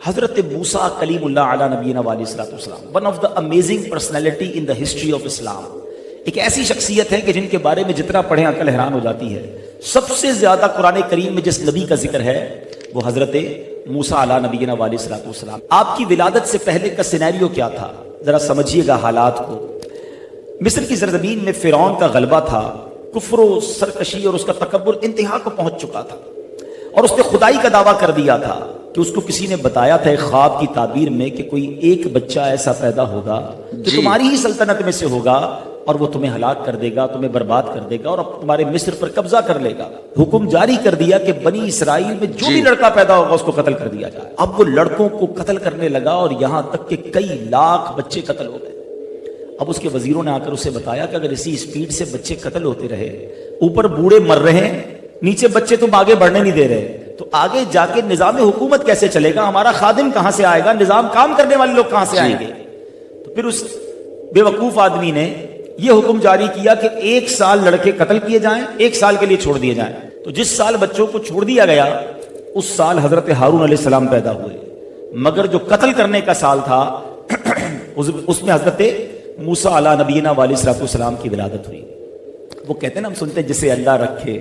حضرت موسیٰ کلیم اللہ علی نبینا علیہ السلام one of the amazing personality in the history of Islam, ایک ایسی شخصیت ہے کہ جن کے بارے میں جتنا پڑھیں عقل حیران ہو جاتی ہے۔ سب سے زیادہ قرآن کریم میں جس نبی کا ذکر ہے وہ حضرت موسیٰ علی نبینا علیہ السلام۔ آپ کی ولادت سے پہلے کا سینیریو کیا تھا ذرا سمجھیے گا حالات کو۔ مصر کی سرزمین میں فرعون کا غلبہ تھا، کفر و سرکشی اور اس کا تکبر انتہا کو پہنچ چکا تھا، اور اس نے خدائی کا دعویٰ کر دیا تھا کہ اس کو کسی نے بتایا تھا ایک خواب کی تعبیر میں کہ کوئی ایک بچہ ایسا پیدا ہوگا جو تمہاری ہی سلطنت میں سے ہوگا اور وہ تمہیں ہلاک کر دے گا، تمہیں برباد کر دے گا اور تمہارے مصر پر قبضہ کر لے گا۔ حکم جاری کر دیا کہ بنی اسرائیل میں جو بھی لڑکا پیدا ہوگا اس کو قتل کر دیا جائے۔ اب وہ لڑکوں کو قتل کرنے لگا اور یہاں تک کہ کئی لاکھ بچے قتل ہو گئے۔ اب اس کے وزیروں نے آ کر اسے بتایا کہ اگر اسی اسپیڈ سے بچے قتل ہوتے رہے، اوپر بوڑھے مر رہے ہیں، نیچے بچے تم آگے بڑھنے نہیں دے رہے، تو آگے جا کے نظام حکومت کیسے چلے گا؟ ہمارا خادم کہاں سے آئے گا؟ نظام کام کرنے والے لوگ کہاں سے آئیں گے؟ تو پھر اس بے وقوف آدمی نے یہ حکم جاری کیا کہ 1 سال لڑکے قتل کیے جائیں، 1 سال کے لیے چھوڑ دیے جائیں۔ تو جس سال بچوں کو چھوڑ دیا گیا اس سال حضرت ہارون علیہ السلام پیدا ہوئے، مگر جو قتل کرنے کا سال تھا اس میں حضرت موسیٰ علی نبینا علیہ السلام کی ولادت ہوئی۔ وہ کہتے ہیں نا، ہم سنتے ہیں جسے اللہ رکھے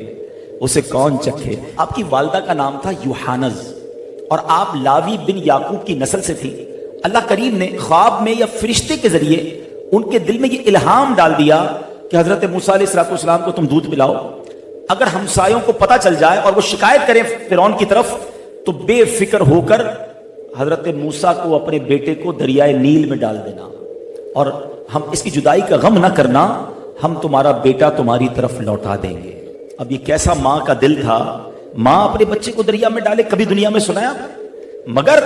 اسے کون چکھے۔ آپ کی والدہ کا نام تھا یوحانز اور آپ لاوی بن یعقوب کی نسل سے تھی۔ اللہ کریم نے خواب میں یا فرشتے کے ذریعے ان کے دل میں یہ الہام ڈال دیا کہ حضرت موسیٰ علیہ السلام کو تم دودھ پلاؤ، اگر ہمسایوں کو پتہ چل جائے اور وہ شکایت کریں فرعون کی طرف تو بے فکر ہو کر حضرت موسیٰ کو اپنے بیٹے کو دریائے نیل میں ڈال دینا، اور ہم اس کی جدائی کا غم نہ کرنا، ہم تمہارا بیٹا تمہاری طرف لوٹا دیں گے۔ اب یہ کیسا ماں کا دل تھا، ماں اپنے بچے کو دریا میں ڈالے، کبھی دنیا میں سنایا؟ مگر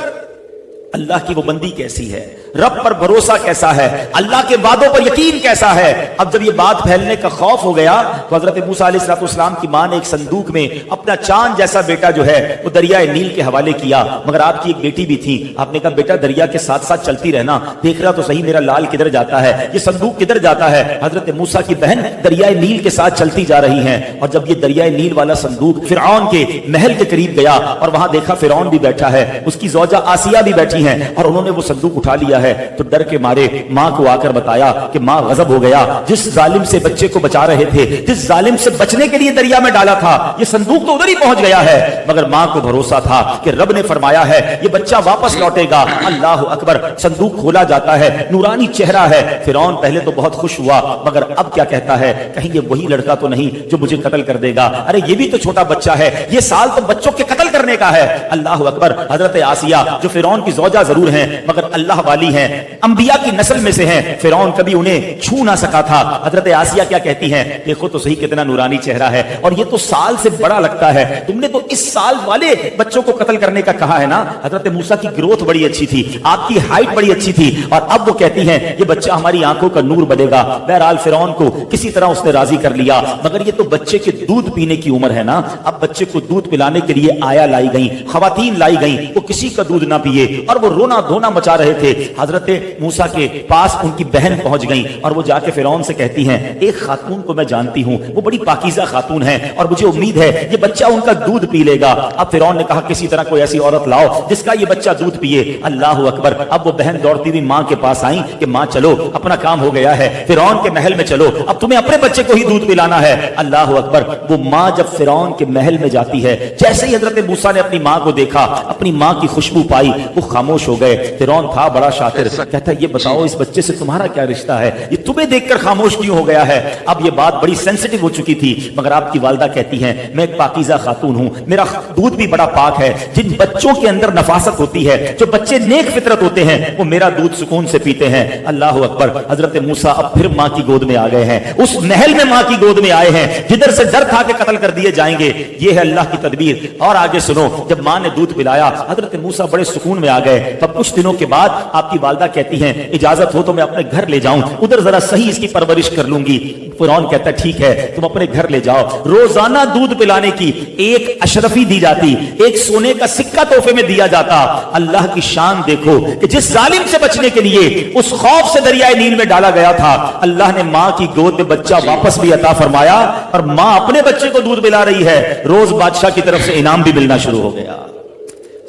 اللہ کی وہ بندی کیسی ہے، رب پر بھروسہ کیسا ہے، اللہ کے وعدوں پر یقین کیسا ہے۔ اب جب یہ بات پھیلنے کا خوف ہو گیا تو حضرت موسیٰ علیہ السلام کی ماں نے ایک صندوق میں اپنا چاند جیسا بیٹا جو ہے وہ دریائے نیل کے حوالے کیا۔ مگر آپ کی ایک بیٹی بھی تھی، آپ نے کہا بیٹا دریا کے ساتھ ساتھ چلتی رہنا، دیکھ رہا تو صحیح میرا لال کدھر جاتا ہے، یہ صندوق کدھر جاتا ہے۔ حضرت موسیٰ کی بہن دریائے نیل کے ساتھ چلتی جا رہی ہیں، اور جب یہ دریائے نیل والا صندوق فرعون کے محل کے قریب گیا اور وہاں دیکھا فرعون بھی بیٹھا ہے، اس کی زوجہ آسیہ بھی بیٹھی ہیں، اور انہوں نے وہ صندوق اٹھا لیا ہے، تو ڈر کے مارے ماں کو آ کر بتایا کہ ماں غضب ہو گیا، جس ظالم سے بچے کو بچا رہے تھے، جس ظالم سے بچنے کے لیے دریا میں ڈالا تھا، یہ صندوق تو ادھر ہی پہنچ گیا ہے۔ مگر ماں کو بھروسہ تھا کہ رب نے فرمایا ہے یہ بچہ واپس لوٹے گا۔ اللہ اکبر، صندوق کھولا جاتا ہے، نورانی چہرہ ہے۔ فرعون پہلے تو بہت خوش ہوا، مگر اب کیا کہتا ہے، کہیں یہ وہی لڑکا تو نہیں جو مجھے قتل کر دے گا؟ ارے یہ بھی تو چھوٹا بچہ ہے، یہ سال تو بچوں کے قتل کرنے کا ہے۔ اللہ اکبر، حضرت آسیہ جو فرعون کی زوجہ ضرور ہیں مگر اللہ والی ہیں، انبیاء کی نسل میں سے ہیں، فرعون کبھی انہیں چھو نہ سکا تھا۔ حضرت آسیہ کیا کہتی ہیں، دیکھو تو صحیح کتنا نورانی چہرہ ہے، اور یہ تو سال سے بڑا لگتا ہے، تم نے تو اس سال والے بچوں کو قتل کرنے کا کہا ہے نا۔ حضرت موسیٰ کی گروتھ بڑی اچھی تھی، آپ کی ہائٹ بڑی اچھی تھی، اور اب وہ کہتی ہیں یہ بچہ ہماری آنکھوں کا نور بنے گا۔ بہرحال فرعون کو کسی طرح اس نے راضی کر لیا، مگر یہ تو بچے کے دودھ پینے کی عمر ہے نا۔ اب بچے کو دودھ پلانے کے لیے آیا لائی گئیں، خواتین لائی گئیں، وہ کسی کا دودھ نہ پیے اور وہ رونا دھونا مچا رہے تھے۔ حضرت موسیٰ کے پاس ان کی بہن پہنچ گئیں اور وہ جا کے فرعون سے کہتی ہیں ایک خاتون کو میں جانتی ہوں، وہ بڑی پاکیزہ خاتون ہے اور مجھے امید ہے یہ بچہ ان کا دودھ پی لے گا۔ اب فرعون نے کہا کسی طرح کوئی ایسی عورت لاؤ جس کا یہ بچہ دودھ پیے۔ اللہ اکبر، اب وہ بہن دوڑتی ہوئی ماں کے پاس آئیں کہ ماں چلو اپنا کام ہو گیا ہے، فرعون کے محل میں چلو، اب تمہیں اپنے بچے کو ہی دودھ پلانا ہے۔ اللہ اکبر، وہ ماں جب فرعون کے محل میں جاتی ہے، جیسے ہی حضرت موسیٰ نے اپنی ماں کو دیکھا، اپنی ماں کی خوشبو پائی، وہ خاموش ہو گئے۔ فرعون تھا بڑا شاطر، کہتا ہے یہ بتاؤ اس بچے سے تمہارا کیا رشتہ ہے، یہ تمہیں دیکھ کر خاموش کیوں ہو گیا ہے؟ اب یہ بات بڑی سینسٹیو ہو چکی تھی، مگر آپ کی والدہ کہتی ہیں میں ایک پاکیزہ خاتون ہوں، میرا دودھ بھی بڑا پاک ہے، جن بچوں کے اندر نفاست ہوتی ہے، جو بچے نیک فطرت ہوتے ہیں، وہ میرا دودھ سکون سے پیتے ہیں۔ اللہ اکبر، حضرت موسیٰ اب پھر ماں کی گود میں آ گئے ہیں، اس محل میں ماں کی گود میں آئے ہیں جدھر سے ڈر تھا کہ قتل کر دیے جائیں گے۔ یہ ہے اللہ کی تدبیر۔ اور آگے سنو، جب ماں نے دودھ پلایا حضرت موسیٰ بڑے سکون میں آ گئے۔ تب کچھ دنوں کے بعد آپ کی والدہ کہتی ہیں اجازت ہو تو میں اپنے گھر لے جاؤں، ادھر ذرا صحیح اس کی پرورش کر لوں گی۔ فرعون کہتا ہے ٹھیک ہے تم اپنے گھر لے جاؤ۔ روزانہ دودھ پلانے کی ایک اشرفی دی جاتی، ایک سونے کا سکہ تحفے میں دیا جاتا۔ اللہ کی شان دیکھو کہ جس ظالم سے بچنے کے لیے اس خوف سے دریائے نیل میں ڈالا گیا تھا، اللہ نے ماں کی گود میں بچہ واپس بھی عطا فرمایا، اور ماں اپنے بچے کو دودھ پلا رہی ہے۔ روز بادشاہ کی طرف سے انعام بھی ملنا شروع ہو گیا۔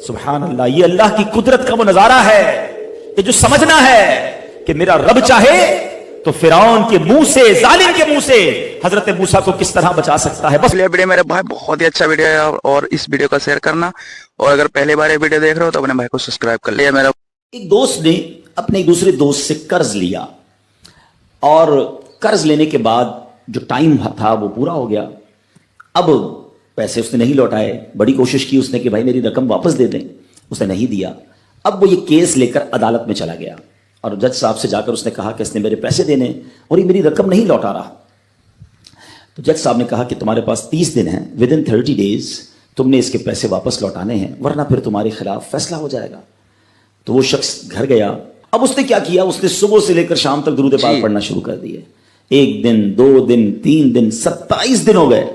سبحان اللہ, یہ اللہ کی قدرت کا وہ نظارہ ہے کہ جو سمجھنا ہے کہ میرا رب چاہے تو فرعون کے منہ سے, ظالم کے منہ سے حضرت موسیٰ کو کس طرح بچا سکتا ہے. بس یہ ویڈیو میرے بھائی بہت ہی اچھا ویڈیو ہے, اور اس ویڈیو کا شیئر کرنا, اور اگر پہلی بار یہ ویڈیو دیکھ رہے ہو تو اپنے بھائی کو سبسکرائب کر لیا. میرا ایک دوست نے اپنے ایک دوسرے دوست سے قرض لیا, اور قرض لینے کے بعد جو ٹائم تھا وہ پورا ہو گیا. اب پیسے اس نے نہیں لوٹائے, بڑی کوشش کی اس نے کہ بھائی میری رقم واپس دے دیں, اس نے نہیں دیا. اب وہ یہ کیس لے کر عدالت میں چلا گیا اور جج صاحب سے جا کر اس نے کہا کہ اس نے میرے پیسے دینے اور یہ میری رقم نہیں لوٹا رہا. تو جج صاحب نے کہا کہ تمہارے پاس 30 دن ہیں, ود ان 30 days تم نے اس کے پیسے واپس لوٹانے ہیں, ورنہ پھر تمہارے خلاف فیصلہ ہو جائے گا. تو وہ شخص گھر گیا. اب اس نے کیا کیا, اس نے صبح سے لے کر شام تک درود پاک پڑھنا شروع کر دیے. 1 دن 2 دن 3 دن 27 دن ہو گئے.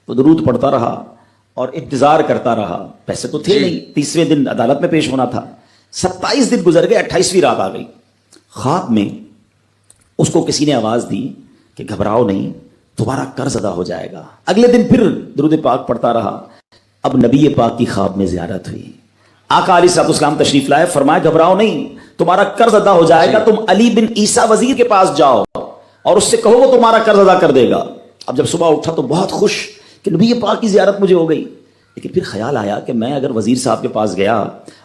وہ درود پڑھتا رہا اور انتظار کرتا رہا. پیسے تو تھے نہیں, 30ویں دن عدالت میں پیش ہونا تھا. 27 دن گزر گئے, 28ویں رات آ گئی. خواب میں اس کو کسی نے آواز دی کہ گھبراؤ نہیں, تمہارا قرض ادا ہو جائے گا. اگلے دن پھر درود پاک پڑھتا رہا. اب نبی پاک کی خواب میں زیارت ہوئی. آقا علیہ الصلوۃ والسلام تشریف لائے, فرمایا گھبراؤ نہیں, تمہارا قرض ادا ہو جائے گا. تم علی بن عیسیٰ وزیر کے پاس جاؤ اور اس سے کہو وہ تمہارا قرض ادا کر دے گا. اب جب صبح اٹھا تو بہت خوش کہ نبی پاک کی زیارت مجھے ہو گئی. لیکن پھر خیال آیا کہ میں اگر وزیر صاحب کے پاس گیا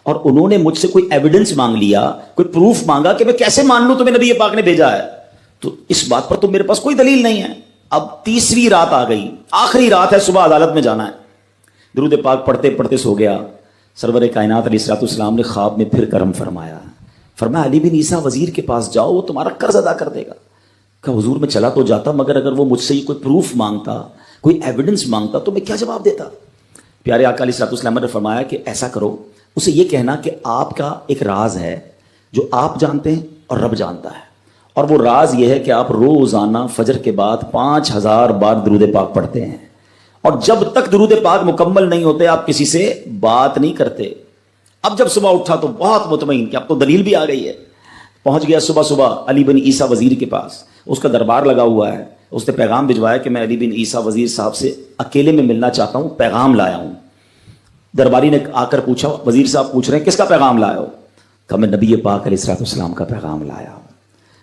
اور انہوں نے مجھ سے کوئی ایویڈنس مانگ لیا, کوئی پروف مانگا کہ میں کیسے مان لوں تمہیں نبی پاک نے بھیجا ہے, تو اس بات پر تو میرے پاس کوئی دلیل نہیں ہے. اب 30ویں رات آ گئی, آخری رات ہے, صبح عدالت میں جانا ہے. درود پاک پڑھتے پڑھتے سو گیا. سرور کائنات علیہ الصلوۃ والسلام نے خواب میں پھر کرم فرمایا. فرمایا علی بن عیسیٰ وزیر کے پاس جاؤ, وہ تمہارا قرض ادا کر دے گا. کہ حضور میں چلا تو جاتا, مگر اگر وہ مجھ سے کوئی پروف مانگتا, کوئی ایویڈنس مانگتا تو میں کیا جواب دیتا. پیارے آقا علیہ الصلوۃ والسلام نے فرمایا کہ ایسا کرو, اسے یہ کہنا کہ آپ کا ایک راز ہے جو آپ جانتے ہیں اور رب جانتا ہے, اور وہ راز یہ ہے کہ آپ روزانہ فجر کے بعد 5000 بار درود پاک پڑھتے ہیں, اور جب تک درود پاک مکمل نہیں ہوتے آپ کسی سے بات نہیں کرتے. اب جب صبح اٹھا تو بہت مطمئن کہ اب تو دلیل بھی آ گئی ہے. پہنچ گیا صبح صبح علی بن عیسیٰ وزیر کے پاس. اس کا دربار لگا ہوا ہے. اس نے پیغام بھجوایا کہ میں علی بن عیسیٰ وزیر صاحب سے اکیلے میں ملنا چاہتا ہوں, پیغام لایا ہوں. درباری نے آ کر پوچھا, وزیر صاحب پوچھ رہے ہیں کس کا پیغام لایا ہو؟ کہا میں نبی پاک علیہ الصلوۃ والسلام کا پیغام لایا ہوں.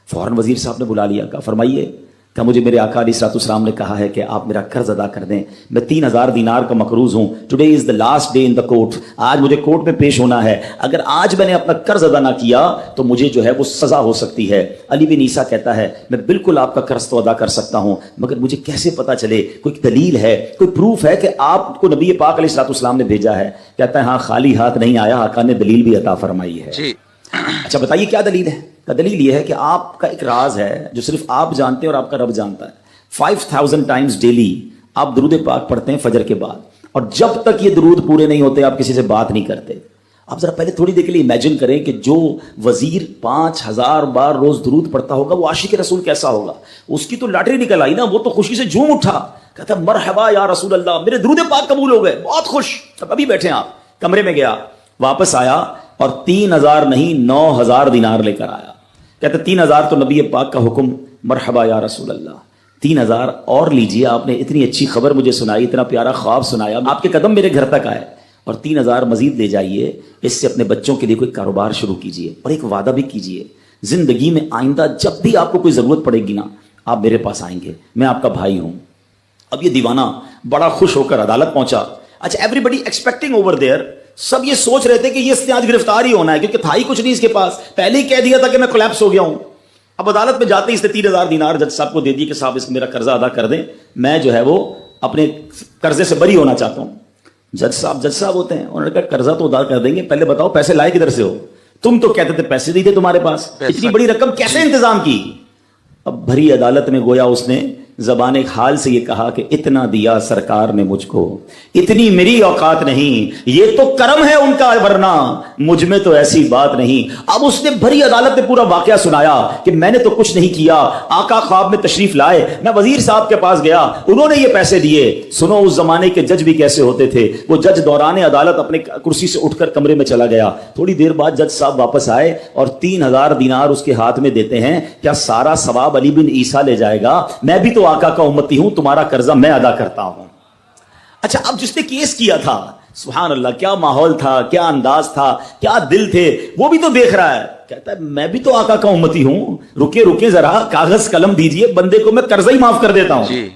فوراً وزیر صاحب نے بلا لیا. کہا فرمائیے. کہ مجھے میرے آقا علیہ الصلوۃ والسلام نے کہا ہے کہ آپ میرا قرض ادا کر دیں. میں 3000 دینار کا مقروض ہوں. Today is the last day in the court. آج مجھے کورٹ میں پیش ہونا ہے. اگر آج میں نے اپنا قرض ادا نہ کیا تو مجھے جو ہے وہ سزا ہو سکتی ہے. علی بن عیسیٰ کہتا ہے میں بالکل آپ کا قرض تو ادا کر سکتا ہوں, مگر مجھے کیسے پتا چلے, کوئی دلیل ہے, کوئی پروف ہے کہ آپ کو نبی پاک علیہ الصلوۃ والسلام نے بھیجا ہے؟ کہتا ہے ہاں, خالی ہاتھ نہیں آیا, آقا نے دلیل بھی عطا فرمائی ہے. اچھا بتائیے کیا دلیل ہے؟ دلیل یہ ہے کہ آپ کا ایک راز ہے جو صرف آپ جانتے ہیں اور آپ کا رب جانتا ہے. 5000 ٹائمز ڈیلی آپ درود پاک پڑھتے ہیں فجر کے بعد, اور جب تک یہ درود پورے نہیں ہوتے آپ کسی سے بات نہیں کرتے. آپ ذرا پہلے تھوڑی دیر کے لیے امیجن کریں کہ جو وزیر 5000 بار روز درود پڑھتا ہوگا وہ عاشق رسول کیسا ہوگا. اس کی تو لاٹری نکل آئی نا, وہ تو خوشی سے جھوم اٹھا, کہتا مرحبا یا رسول اللہ, میرے درود پاک قبول ہو گئے, بہت خوش. ابھی بیٹھے آپ, کمرے میں گیا, واپس آیا اور 3000 نہیں 9000 دینار لے کر آیا. کہتے 3000 تو نبی پاک کا حکم, مرحبا یا رسول اللہ, 3000 اور لیجیے, آپ نے اتنی اچھی خبر مجھے سنائی, اتنا پیارا خواب سنایا, آپ کے قدم میرے گھر تک آئے, اور 3000 مزید لے جائیے, اس سے اپنے بچوں کے لیے کوئی کاروبار شروع کیجیے, اور ایک وعدہ بھی کیجیے, زندگی میں آئندہ جب بھی آپ کو کوئی ضرورت پڑے گی نا, آپ میرے پاس آئیں گے, میں آپ کا بھائی ہوں. اب یہ دیوانہ بڑا خوش ہو کر عدالت پہنچا. اچھا everybody expecting over there, سب یہ سوچ رہے تھے کہ یہ اس نے آج گرفتار ہی ہونا ہے, کیونکہ تھا ہی کچھ نہیں اس کے پاس, پہلے ہی کہہ دیا تھا کہ میں کولیپس ہو گیا ہوں. اب عدالت میں جاتے ہی اس نے 3000 دینار جج صاحب کو دے دی کہ صاحب اس میرا قرضہ ادا کر دیں, میں جو ہے وہ اپنے قرضے سے بری ہونا چاہتا ہوں. جج صاحب ہوتے ہیں, انہوں نے کہا قرضہ تو ادا کر دیں گے, پہلے بتاؤ پیسے لائے کدھر سے ہو؟ تم تو کہتے تھے پیسے نہیں تھے تمہارے پاس, اتنی بڑی رقم کیسے انتظام کی؟ اب بھری عدالت میں گویا اس نے زبان حال سے یہ کہا کہ اتنا دیا سرکار نے مجھ کو, اتنی میری اوقات نہیں, یہ تو کرم ہے ان کا, ورنہ مجھ میں تو ایسی بات نہیں. اب اس نے بھری عدالت میں پورا واقعہ سنایا کہ میں نے تو کچھ نہیں کیا, آقا خواب میں تشریف لائے, میں وزیر صاحب کے پاس گیا, انہوں نے یہ پیسے دیے. سنو اس زمانے کے جج بھی کیسے ہوتے تھے. وہ جج دوران عدالت اپنے کرسی سے اٹھ کر کمرے میں چلا گیا. تھوڑی دیر بعد جج صاحب واپس آئے اور 3000 دینار اس کے ہاتھ میں دیتے ہیں. کیا سارا ثواب علی بن عیسیٰ لے جائے گا؟ میں بھی تو آقا کا امتی ہوں, تمہارا قرضہ میں ادا کرتا ہوں. اچھا اب جس نے کیس کیا تھا سبحان اللہ، کیا ماحول تھا، کیا انداز تھا، کیا دل تھے. وہ بھی تو دیکھ رہا ہے، کہتا ہے میں بھی تو آقا کا امتی ہوں، رکے ذرا، کاغذ قلم دیجئے، بندے کو میں قرضہ ہی معاف کر دیتا ہوں.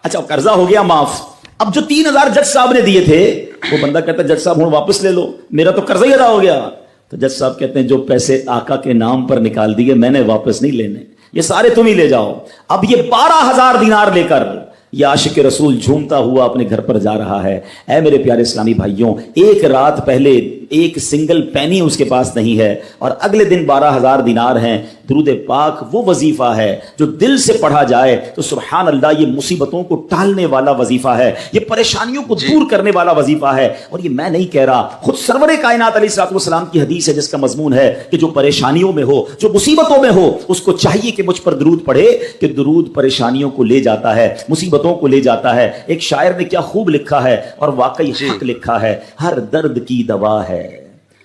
اچھا قرضہ ہو گیا معاف. اب جو 3,000 جج صاحب نے دیے تھے، وہ بندہ کہتا ہے جج صاحب ہوں واپس لے لو، میرا تو قرضہ ہی ادا ہو گیا. تو جج صاحب کہتے ہیں جو پیسے آقا کے نام پر نکال دیے میں نے واپس نہیں لینے، یہ سارے تم ہی لے جاؤ. اب یہ 12,000 دینار لے کر یہ عاشق رسول جھومتا ہوا اپنے گھر پر جا رہا ہے. اے میرے پیارے اسلامی بھائیوں، ایک رات پہلے ایک سنگل پینی اس کے پاس نہیں ہے، اور اگلے دن 12,000 دینار ہیں. درود پاک وہ وظیفہ ہے جو دل سے پڑھا جائے تو سبحان اللہ یہ مصیبتوں کو ٹالنے والا وظیفہ ہے، یہ پریشانیوں کو دور کرنے والا وظیفہ ہے. اور یہ میں نہیں کہہ رہا، خود سرور کائنات علیہ الصلوۃ والسلام کی حدیث ہے جس کا مضمون ہے کہ جو پریشانیوں میں ہو، جو مصیبتوں میں ہو، اس کو چاہیے کہ مجھ پر درود پڑھے، کہ درود پریشانیوں کو لے جاتا ہے، مصیبتوں کو لے جاتا ہے. ایک شاعر نے کیا خوب لکھا ہے، اور واقعی حق لکھا ہے، ہر درد کی دوا ہے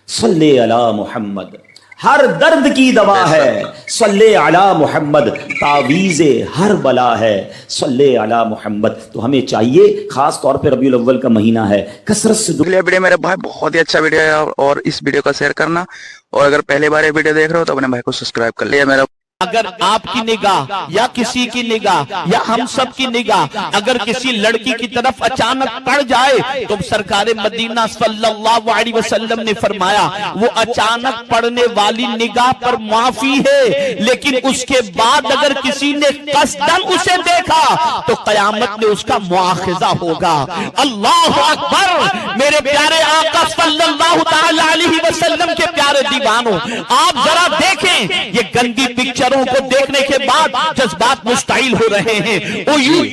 صلی علی محمد، ہر درد کی دوا ہے صلی علی محمد، تعویذ ہر بلا ہے صلی علی محمد. تو ہمیں چاہیے، خاص طور پہ ربیع الاول کا مہینہ ہے، کثرت سے ویڈیو میرے بھائی بہت ہی اچھا ویڈیو ہے، اور اس ویڈیو کا شیئر کرنا، اور اگر پہلے بار یہ ویڈیو دیکھ رہے ہو تو اپنے بھائی کو سبسکرائب کر لیا. میرا اگر آپ کی نگاہ یا کسی کی نگاہ یا ہم سب کی نگاہ اگر کسی لڑکی کی طرف اچانک پڑ جائے تو سرکار مدینہ صلی اللہ علیہ وسلم نے فرمایا وہ اچانک پڑنے والی نگاہ پر معافی ہے، لیکن اس کے بعد اگر کسی نے قصداً اسے دیکھا تو قیامت میں اس کا مواخذہ ہوگا. اللہ اکبر. میرے پیارے آقا صلی اللہ تعالی علیہ وسلم کے پیارے دیوانوں، آپ ذرا دیکھیں یہ گندی پکچر کو دیکھنے کے بعد جذبات مشتعل ہو رہے ہیں.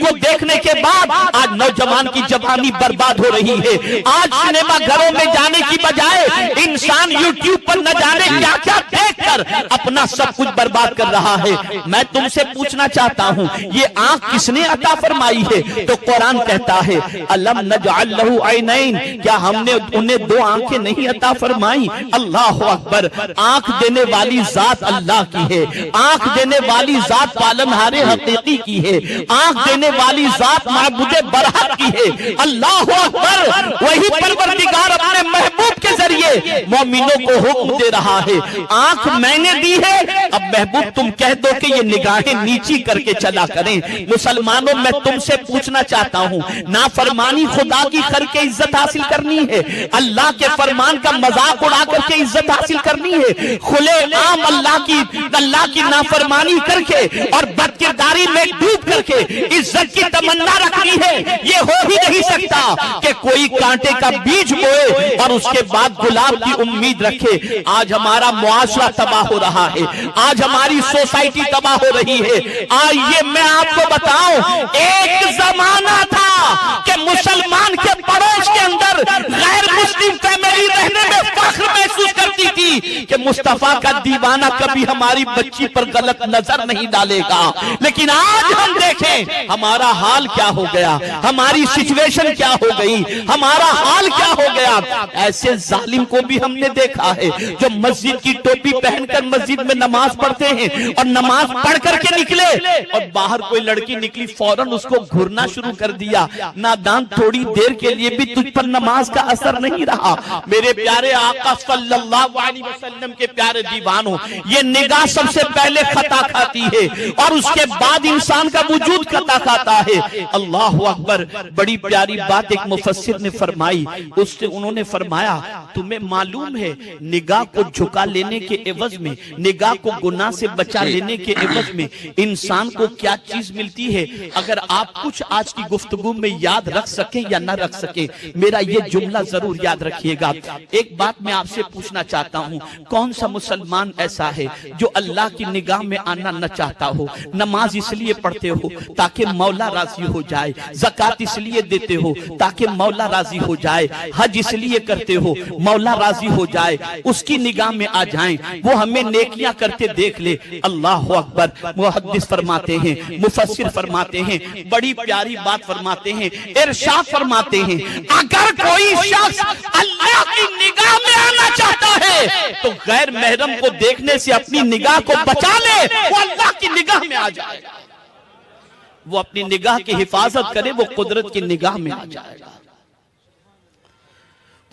کو دیکھنے کے بعد آج نوجوان کی جوانی برباد ہو رہی ہے. آج سینما گھروں میں جانے کی بجائے انسان یوٹیوب پر نہ جانے کیا کیا دیکھ کر اپنا سب کچھ برباد کر رہا ہے. میں تم سے پوچھنا چاہتا ہوں یہ آنکھ کس نے عطا فرمائی ہے؟ تو قرآن کہتا ہے الم نجعل لہ عینین، کیا ہم نے انہیں 2 آنکھیں نہیں عطا فرمائی؟ اللہ اکبر. آنکھ دینے والی ذات اللہ کی ہے، آنکھ دینے والی ذات پالنہار حقیقی کی ہے، آنکھ دینے والی ذات معبود برحق کی ہے. اللہ اکبر. وہی پروردگار اپنے محبوب کے ذریعے مومنوں کو حکم دے رہا ہے آنکھ میں نے دی ہے، اب محبوب تم کہہ دو کہ یہ نگاہیں نیچی کر کے چلا کریں. مسلمانوں میں تم سے پوچھنا چاہتا ہوں، نافرمانی خدا کی کر کے عزت حاصل کرنی ہے، اللہ کے فرمان کا مذاق اڑا کر کے عزت حاصل کرنی ہے، کھلے عام اللہ کی نافرمانی کر کے اور بدکرداری میں ڈوب کر کے عزت کی تمنا رکھنی ہے؟ یہ ہو ہی نہیں سکتا کہ کوئی کانٹے کا بیج بوئے اور اس کے بعد گلاب کی امید رکھے. آج ہمارا معاشرہ تباہ ہو رہا ہے، آج ہماری سوسائٹی تباہ ہو رہی ہے. آئیے میں آپ کو بتاؤں، ایک زمانہ تھا کہ مسلمان کے پڑوس کے اندر غیر مسلم فیملی رہنے میں فخر محسوس کرتی تھی کہ مصطفیٰ کا دیوانہ کبھی ہماری بچی پر غلط نظر نہیں ڈالے گا. لیکن آج ہم دیکھیں ہمارا حال کیا ہو گیا، ہماری سچویشن کیا ہو گئی، ہمارا حال کیا ہو گیا. ایسے ظالم کو بھی ہم نے دیکھا ہے جو مسجد کی ٹوپی پہن کر مسجد میں نماز پڑھتے ہیں اور نماز پڑھ کر کے نکلے اور باہر کوئی لڑکی نکلی فوراً اس کو گھرنا شروع کر دیا. نادان تھوڑی دیر کے لیے بھی تجھ پر نماز کا اثر نہیں رہا. میرے پیارے آقا صلی اللہ علیہ وسلم کے پیارے دیوانوں، یہ نگاہ سب سے پہلے خطا کھاتی ہے اور اس کے بعد انسان کا وجود خطا کھاتا ہے. اللہ اکبر. بڑی پیاری بات ایک مفسر نے فرمائی، اس سے انہوں نے فرمایا تمہیں معلوم ہے نگاہ کو جھکا لینے کے عوض میں، نگاہ کو گناہ سے بچا لینے کے عوض میں انسان کو کیا چیز ملتی ہے؟ اگر آپ کچھ آج کی گفتگو میں یاد رکھ سکیں یا نہ رکھ سکیں، میرا یہ جملہ ضرور یاد رکھیے گا. ایک بات میں آپ سے پوچھنا چاہتا ہوں، کون سا مسلمان ایسا ہے جو اللہ کی نگاہ میں آنا نہ چاہتا ہو؟ نماز اس لیے پڑھتے ہو تاکہ مولا راضی ہو جائے، زکوٰۃ اس لیے دیتے ہو تاکہ مولا راضی ہو جائے، حج اس لیے کرتے ہو مولا راضی ہو جائے، اس کی نگاہ میں آ جائیں، وہ ہمیں نیکیاں کرتے دیکھ لے. اللہ اکبر. محدث فرماتے ہیں، مفسر فرماتے ہیں، بڑی پیاری بات فرماتے ہیں، ارشاد فرماتے ہیں اگر کوئی شخص اللہ کی نگاہ میں آنا چاہتا ہے تو غیر محرم کو دیکھنے سے اپنی نگاہ کو بچا لے، وہ اللہ کی نگاہ میں آ جائے گا. وہ اپنی نگاہ کی حفاظت کرے، وہ قدرت کی نگاہ میں آ جائے گا.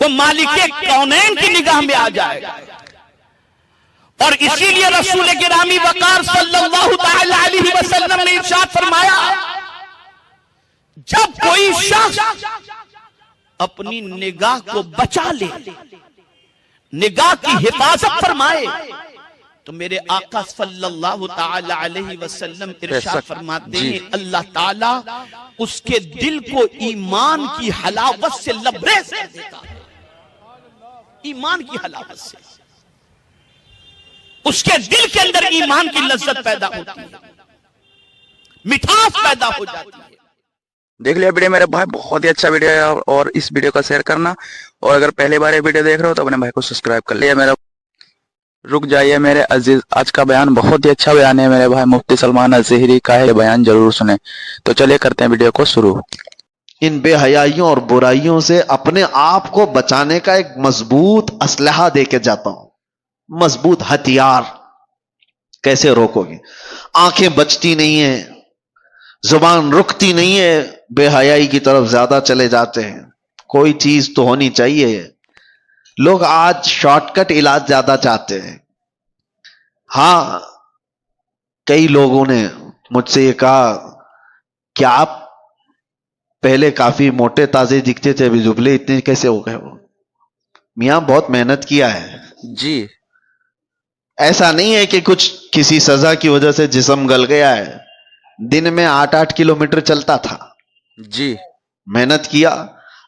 تو مالک کونین کی نگاہ میں آ جائے گا. اور اسی لیے رسول گرامی وقار صلی اللہ تعالی علیہ وسلم نے ارشاد فرمایا جب کوئی شخص اپنی نگاہ کو بچا لے, نگاہ کی حفاظت فرمائے, تو میرے آقا صلی اللہ تعالی علیہ وسلم ارشاد فرماتے ہیں اللہ تعالیٰ اس کے دل کو ایمان کی حلاوت سے لبریز کر دیتا ہے. ایمان کی حلاوت سے اس کے دل کے اندر ایمان کی لذت پیدا ہوتی ہے, مٹھاس پیدا ہو جاتی ہے. دیکھ لیا ویڈیو میرے بھائی, بہت ہی اچھا ویڈیو ہے, اور اس ویڈیو کا شیئر کرنا, اور اگر پہلی بار یہ ویڈیو دیکھ رہے ہو تو اپنے بھائی کو سبسکرائب کر لیا. میرا رک جائیے میرے عزیز, آج کا بیان بہت ہی اچھا بیان ہے میرے بھائی مفتی سلمان الزہری کا ہے, یہ بیان ضرور سنیں. تو چلیے کرتے ہیں ویڈیو کو شروع. ان بے حیائیوں اور برائیوں سے اپنے آپ کو بچانے کا ایک مضبوط اسلحہ دے کے جاتا ہوں, مضبوط ہتھیار. کیسے روکو گے؟ آنکھیں بچتی نہیں ہیں, زبان رکتی نہیں ہے, بے حیائی کی طرف زیادہ چلے جاتے ہیں. کوئی چیز تو ہونی چاہیے. لوگ آج شارٹ کٹ علاج زیادہ چاہتے ہیں. ہاں, کئی لوگوں نے مجھ سے یہ کہا کہ آپ پہلے کافی موٹے تازے دکھتے تھے, ابھی دبلے اتنے کیسے ہو گئے ہو؟ میاں بہت محنت کیا ہے جی. ایسا نہیں ہے کہ کچھ کسی سزا کی وجہ سے جسم گل گیا ہے. دن میں 8-8 کلومیٹر چلتا تھا. جی. محنت کیا.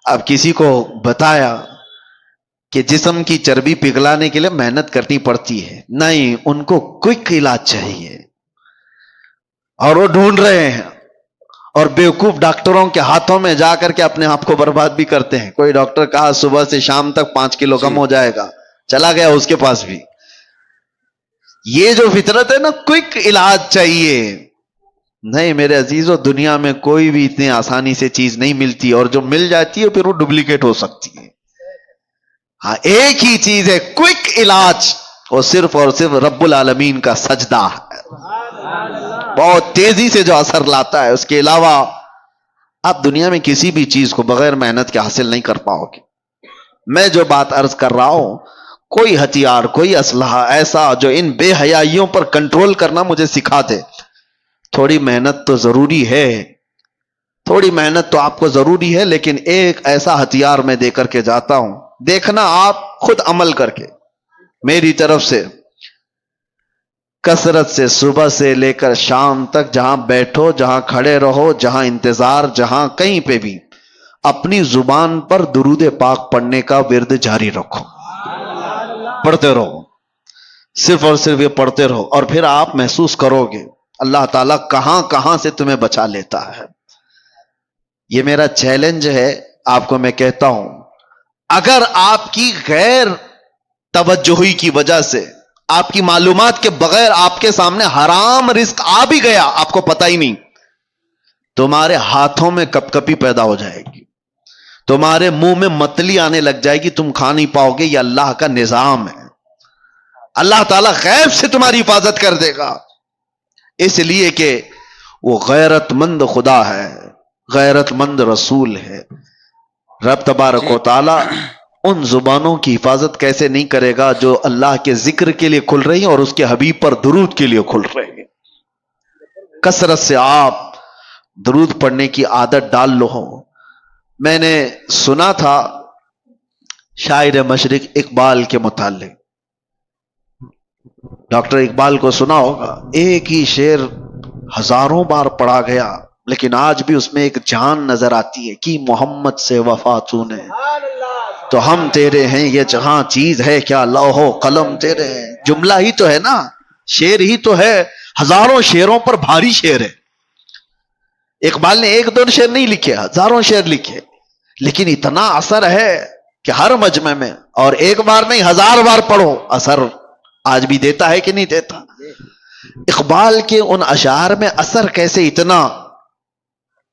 اب کسی کو بتایا کہ جسم کی چربی پگھلانے کے لیے محنت کرنی پڑتی ہے, نہیں, ان کو کوئک علاج چاہیے, اور وہ ڈھونڈ رہے ہیں, اور بیوقوف ڈاکٹروں کے ہاتھوں میں جا کر کے اپنے آپ کو برباد بھی کرتے ہیں. کوئی ڈاکٹر کہا صبح سے شام تک 5 کلو کم ہو جائے گا, چلا گیا اس کے پاس بھی. یہ جو فطرت ہے نا, کوئک علاج چاہیے. نہیں میرے عزیزو, دنیا میں کوئی بھی اتنی آسانی سے چیز نہیں ملتی, اور جو مل جاتی ہے پھر وہ ڈپلیکیٹ ہو سکتی ہے. ہاں, ایک ہی چیز ہے کوئک علاج, وہ صرف اور صرف رب العالمین کا سجدہ ہے. بہت تیزی سے جو اثر لاتا ہے. اس کے علاوہ آپ دنیا میں کسی بھی چیز کو بغیر محنت کے حاصل نہیں کر پاؤ گے. میں جو بات عرض کر رہا ہوں, کوئی ہتھیار, کوئی اسلحہ ایسا جو ان بے حیائیوں پر کنٹرول کرنا مجھے سکھا دے. تھوڑی محنت تو ضروری ہے, تھوڑی محنت تو آپ کو ضروری ہے, لیکن ایک ایسا ہتھیار میں دے کر کے جاتا ہوں, دیکھنا آپ خود عمل کر کے. میری طرف سے کثرت سے صبح سے لے کر شام تک جہاں بیٹھو, جہاں کھڑے رہو, جہاں انتظار, جہاں کہیں پہ بھی اپنی زبان پر درود پاک پڑھنے کا ورد جاری رکھو. پڑھتے رہو, صرف اور صرف یہ پڑھتے رہو, اور پھر آپ محسوس کرو گے اللہ تعالیٰ کہاں کہاں سے تمہیں بچا لیتا ہے. یہ میرا چیلنج ہے آپ کو. میں کہتا ہوں اگر آپ کی غیر توجہی کی وجہ سے, آپ کی معلومات کے بغیر آپ کے سامنے حرام رزق آ بھی گیا, آپ کو پتہ ہی نہیں, تمہارے ہاتھوں میں کپ کپی پیدا ہو جائے گی, تمہارے منہ میں متلی آنے لگ جائے گی, تم کھا نہیں پاؤ گے. یہ اللہ کا نظام ہے. اللہ تعالیٰ غیب سے تمہاری حفاظت کر دے گا, اس لیے کہ وہ غیرت مند خدا ہے, غیرت مند رسول ہے. رب تبارک و تعالیٰ ان زبانوں کی حفاظت کیسے نہیں کرے گا جو اللہ کے ذکر کے لیے کھل رہی ہیں اور اس کے حبیب پر درود کے لیے کھل رہے ہیں. کثرت سے آپ درود پڑھنے کی عادت ڈال لو. میں نے سنا تھا شاعر مشرق اقبال کے متعلق, ڈاکٹر اقبال کو سنا ہوگا, ایک ہی شعر ہزاروں بار پڑھا گیا, لیکن آج بھی اس میں ایک جان نظر آتی ہے کہ محمد سے وفا تو نے, تو ہم تیرے ہیں, یہ جہاں چیز ہے کیا, لوح و قلم تیرے ہیں. جملہ ہی تو ہے نا, شعر ہی تو ہے, ہزاروں شعروں پر بھاری شعر ہے. اقبال نے 1-2 شعر نہیں لکھے, ہزاروں شعر لکھے, لیکن اتنا اثر ہے کہ ہر مجمع میں, اور ایک بار نہیں 1000 بار پڑھو, اثر آج بھی دیتا ہے کہ نہیں دیتا. اقبال کے ان اشعار میں اثر کیسے اتنا؟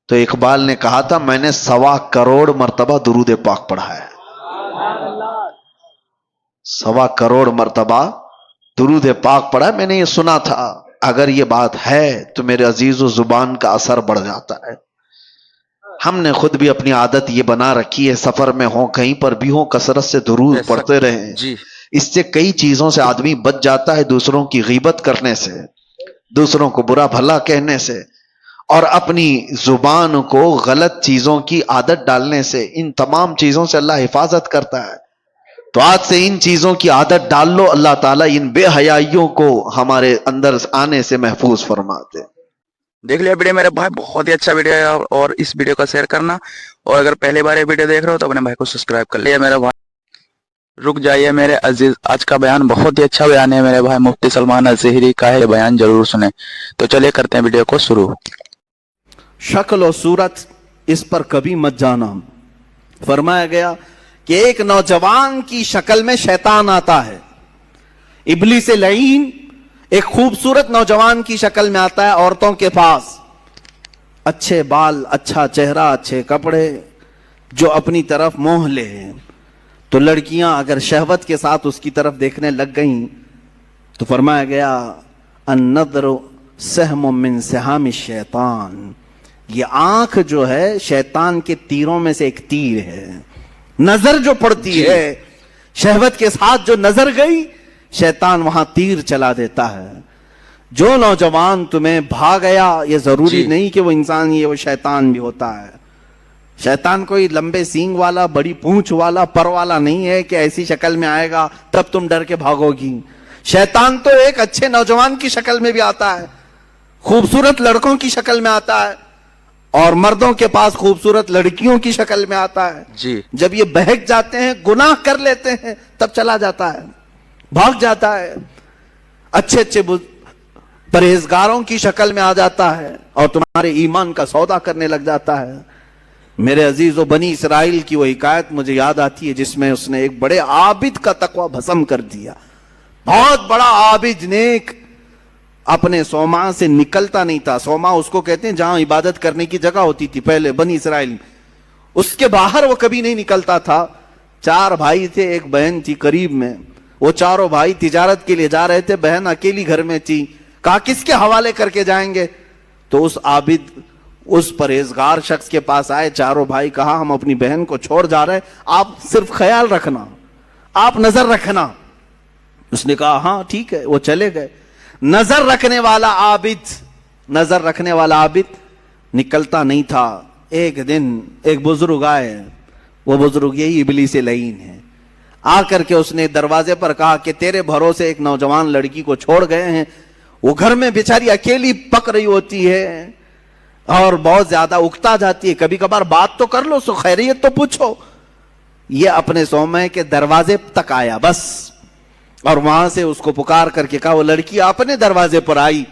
تو اقبال نے کہا تھا میں نے 1.25 کروڑ مرتبہ درود پاک پڑھا ہے. 1.25 کروڑ مرتبہ درود پاک پڑھا. میں نے یہ سنا تھا. اگر یہ بات ہے تو میرے عزیز و زبان کا اثر بڑھ جاتا ہے. ہم نے خود بھی اپنی عادت یہ بنا رکھی ہے، سفر میں ہوں کہیں پر بھی ہوں کثرت سے درود پڑھتے رہیں. جی اس سے کئی چیزوں سے آدمی بچ جاتا ہے، دوسروں کی غیبت کرنے سے، دوسروں کو برا بھلا کہنے سے، اور اپنی زبان کو غلط چیزوں کی عادت ڈالنے سے. ان تمام چیزوں سے اللہ حفاظت کرتا ہے. تو آج سے ان چیزوں کی عادت ڈال لو، اللہ تعالیٰ ان بے حیائیوں کو ہمارے اندر آنے سے محفوظ فرماتے. دیکھ لیا ویڈیو میرے بھائی، بہت ہی اچھا ویڈیو ہے، اور اس ویڈیو کا شیئر کرنا، اور اگر پہلی بار یہ ویڈیو دیکھ رہے ہو تو اپنے بھائی کو سبسکرائب کر لیا. میرے بھائی رک جائیے میرے عزیز، آج کا بیان بہت ہی اچھا بیان ہے میرے بھائی، مفتی سلمان الظہری کا ہے، یہ بیان ضرور سنیں. تو چلیے کرتے ہیں ویڈیو کو شروع. شکل و صورت اس پر کبھی مت جانا. فرمایا گیا کہ ایک نوجوان کی شکل میں شیطان آتا ہے. ابلیس لعین ایک خوبصورت نوجوان کی شکل میں آتا ہے عورتوں کے پاس، اچھے بال، اچھا چہرہ، اچھے کپڑے، جو اپنی طرف موہ لے. تو لڑکیاں اگر شہوت کے ساتھ اس کی طرف دیکھنے لگ گئیں تو فرمایا گیا النظر سہم من سہام الشیطان، یہ آنکھ جو ہے شیطان کے تیروں میں سے ایک تیر ہے. نظر جو پڑتی ہے، شہوت کے ساتھ جو نظر گئی، شیطان وہاں تیر چلا دیتا ہے. جو نوجوان تمہیں بھا گیا، یہ ضروری نہیں کہ وہ انسان ہی ہے، وہ شیطان بھی ہوتا ہے. شیطان کوئی لمبے سینگ والا، بڑی پونچھ والا، پر والا نہیں ہے کہ ایسی شکل میں آئے گا تب تم ڈر کے بھاگو گی. شیطان تو ایک اچھے نوجوان کی شکل میں بھی آتا ہے، خوبصورت لڑکوں کی شکل میں آتا ہے، اور مردوں کے پاس خوبصورت لڑکیوں کی شکل میں آتا ہے. جی جب یہ بہک جاتے ہیں، گناہ کر لیتے ہیں، تب چلا جاتا ہے، بھاگ جاتا ہے، اچھے اچھے پرہیزگاروں کی شکل میں آ جاتا ہے اور تمہارے ایمان کا سودا کرنے لگ جاتا ہے. میرے عزیزو، بنی اسرائیل کی وہ حکایت مجھے یاد آتی ہے جس میں اس نے ایک بڑے عابد کا تقوی بھسم کر دیا. بہت بڑا عابد، نیک، اپنے صومعہ سے نکلتا نہیں تھا. صومعہ اس کو کہتے ہیں جہاں عبادت کرنے کی جگہ ہوتی تھی پہلے بنی اسرائیل میں، اس کے باہر وہ کبھی نہیں نکلتا تھا. 4 بھائی تھے، ایک بہن تھی قریب میں. وہ چاروں بھائی تجارت کے لیے جا رہے تھے، بہن اکیلی گھر میں تھی. کہا کس کے حوالے کر کے جائیں گے؟ تو اس عابد، اس پرہیزگار شخص کے پاس آئے چاروں بھائی. کہا ہم اپنی بہن کو چھوڑ جا رہے ہیں، آپ صرف خیال رکھنا، آپ نظر رکھنا. اس نے کہا ہاں ٹھیک ہے. وہ چلے گئے. نظر رکھنے والا عابد نکلتا نہیں تھا. ایک دن ایک بزرگ آئے، وہ بزرگ یہی ابلیس لعین ہے. آ کر کے اس نے دروازے پر کہا کہ تیرے بھروسے ایک نوجوان لڑکی کو چھوڑ گئے ہیں، وہ گھر میں بیچاری اکیلی پک رہی ہوتی ہے اور بہت زیادہ اکتا جاتی ہے، کبھی کبھار بات تو کر لو، سو خیریت تو پوچھو. یہ اپنے صومعے کے دروازے تک آیا بس، اور وہاں سے اس کو پکار کر کے کہا. وہ لڑکی اپنے دروازے پر آئی،